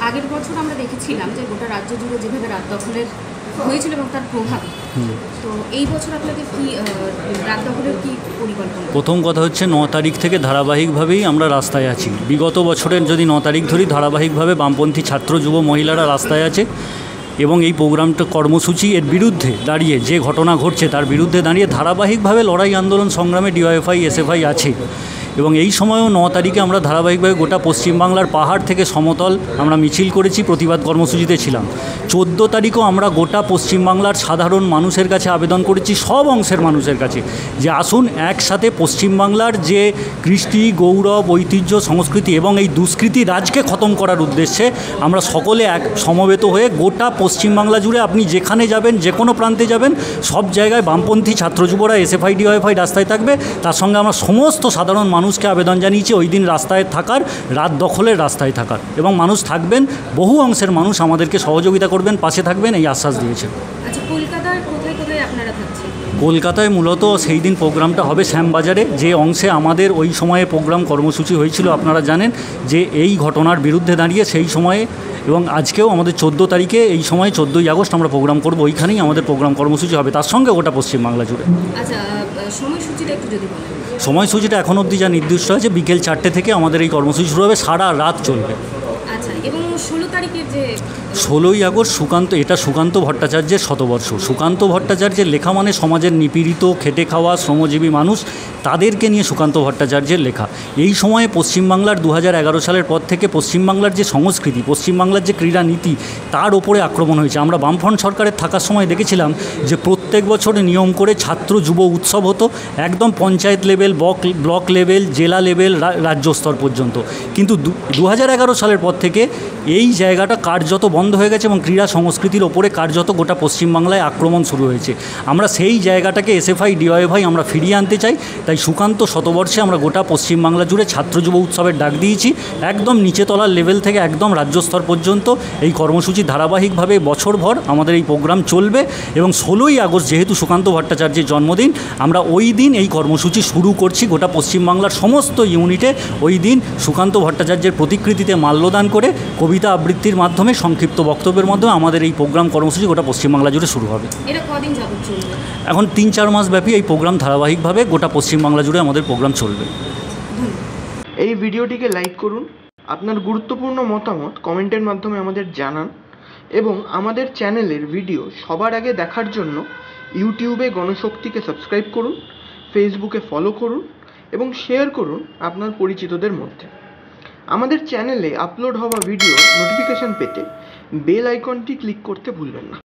আগের বছর আমরা দেখেছিলাম যে গোটা রাজ্য জুড়ে যেভাবে রাত দখলের হয়েছিল এবং তার প্রভাব, তো এই বছর আপনাদের কি রাত দখলের কি পরিকল্পনা? প্রথম কথা হচ্ছে 9 তারিখ থেকে ধারাবাহিকভাবেই আমরা রাস্তায় আছি। বিগত বছরের যদি 9 তারিখ ধরি, ধারাবাহিকভাবে বামপন্থী ছাত্র যুব মহিলারা রাস্তায় আছে এবং এই প্রোগ্রামটা কর্মসূচি এর বিরুদ্ধে দাঁড়িয়ে, যে ঘটনা ঘটছে তার বিরুদ্ধে দাঁড়িয়ে ধারাবাহিকভাবে লড়াই আন্দোলন সংগ্রামে ডিওয়াইএফআই এসএফআই আছে। এবং এই সময়ও 9 তারিখে আমরা ধারাবাহিকভাবে গোটা পশ্চিমবাংলার পাহাড় থেকে সমতল আমরা মিছিল করেছি, প্রতিবাদ কর্মসূচিতে ছিলাম। 14 তারিখও আমরা গোটা পশ্চিমবাংলার সাধারণ মানুষের কাছে আবেদন করেছি, সব অংশের মানুষের কাছে, যে আসুন একসাথে পশ্চিমবাংলার যে কৃষ্টি, গৌরব, ঐতিহ্য, সংস্কৃতি এবং এই দুষ্কৃতি রাজকে খতম করার উদ্দেশ্যে আমরা সকলে এক সমবেত হয়ে গোটা পশ্চিমবাংলা জুড়ে আপনি যেখানে যাবেন, যে কোনো প্রান্তে যাবেন, সব জায়গায় বামপন্থী ছাত্র যুবরা এসএফআই ডিওয়াইএফআই রাস্তায় থাকবে। তার সঙ্গে আমরা সমস্ত সাধারণ মানুষকে আবেদন জানিয়েছি ওই দিন রাস্তায় থাকার, রাত দখলের রাস্তায় থাকার, এবং মানুষ থাকবেন, বহু অংশের মানুষ আমাদেরকে সহযোগিতা করবেন, পাশে থাকবেন, এই আশ্বাস দিয়েছেন। আচ্ছা, কলকাতার কোথায় কোথায় আপনারা থাকছেন? কলকাতায় মূলত সেই দিন প্রোগ্রামটা হবে শ্যামবাজারে, যে অংশে আমাদের ওই সময়ে প্রোগ্রাম কর্মসূচি হয়েছিল। আপনারা জানেন যে এই ঘটনার বিরুদ্ধে দাঁড়িয়ে সেই সময়ে এবং আজকেও আমাদের 14 তারিখে এই সময় 14ই আগস্ট আমরা প্রোগ্রাম করব, ওইখানেই আমাদের প্রোগ্রাম কর্মসূচি হবে, তার সঙ্গে গোটা পশ্চিমবাংলা জুড়ে। আচ্ছা, সময়সূচিটা একটু যদি বলেন। সময়সূচিটা এখন অবধি যা নির্দিষ্ট আছে, বিকেল 4টে থেকে আমাদের এই কর্মসূচি শুরু হবে, সারা রাত চলবে। আচ্ছা, এবং 16 তারিখের যে 16ই আগস্ট সুকান্ত ভট্টাচার্যের শতবর্ষ। সুকান্ত ভট্টাচার্যের লেখা মানে সমাজের নিপীড়িত, খেটে খাওয়া, শ্রমজীবী মানুষ, তাদেরকে নিয়ে সুকান্ত ভট্টাচার্যের লেখা। এই সময়ে পশ্চিমবাংলার 2011 সালের পর থেকে পশ্চিমবাংলার যে সংস্কৃতি, পশ্চিমবাংলার যে ক্রীড়া নীতি, তার ওপরে আক্রমণ হয়েছে। আমরা বামফ্রন্ট সরকারের থাকার সময় দেখেছিলাম যে প্রত্যেক বছর নিয়ম করে ছাত্র যুব উৎসব হতো, একদম পঞ্চায়েত লেভেল, ব্লক লেভেল, জেলা লেভেল, রাজ্য স্তর পর্যন্ত। কিন্তু 2011 সালের পর থেকে এই জায়গাটা কার্যত বন্ধ হয়ে গেছে এবং ক্রীড়া সংস্কৃতির ওপরে কার্যত গোটা পশ্চিমবাংলায় আক্রমণ শুরু হয়েছে। আমরা সেই জায়গাটাকে এসএফআই ডিওয়াইএফআই আমরা ফিরিয়ে আনতে চাই। তাই সুকান্ত শতবর্ষে আমরা গোটা পশ্চিমবাংলা জুড়ে ছাত্র যুব উৎসবের ডাক দিয়েছি, একদম নিচেতলার লেভেল থেকে একদম রাজ্য স্তর পর্যন্ত এই কর্মসূচি ধারাবাহিকভাবে বছরভর আমাদের এই প্রোগ্রাম চলবে। এবং 16ই আগস্ট যেহেতু সুকান্ত ভট্টাচার্যের জন্মদিন, আমরা ওই দিন এই কর্মসূচি শুরু করছি গোটা পশ্চিমবাংলার সমস্ত ইউনিটে। ওই দিন সুকান্ত ভট্টাচার্যের প্রতিকৃতিতে মাল্যদান করে কবিতা আবৃত্তির মাধ্যমে, সংক্ষিপ্ত বক্তব্যের মাধ্যমে আমাদের এই প্রোগ্রাম কর্মসূচি গোটা পশ্চিমবাংলা জুড়ে শুরু হবে। এটা কদিন যাবত চলবে? এখন 3-4 মাস ব্যাপী এই প্রোগ্রাম ধারাবাহিকভাবে গোটা পশ্চিমবাংলা জুড়ে আমাদের প্রোগ্রাম চলবে। এই ভিডিওটিকে লাইক করুন, আপনার গুরুত্বপূর্ণ মতামত কমেন্টের মাধ্যমে আমাদের জানান এবং আমাদের চ্যানেলের ভিডিও সবার আগে দেখার জন্য ইউটিউবে গণশক্তিকে সাবস্ক্রাইব করুন, ফেসবুকে ফলো করুন এবং শেয়ার করুন আপনার পরিচিতদের মধ্যে। আমাদের চ্যানেলে আপলোড হওয়া ভিডিও নোটিফিকেশন পেতে বেল আইকনটি ক্লিক করতে ভুলবেন না।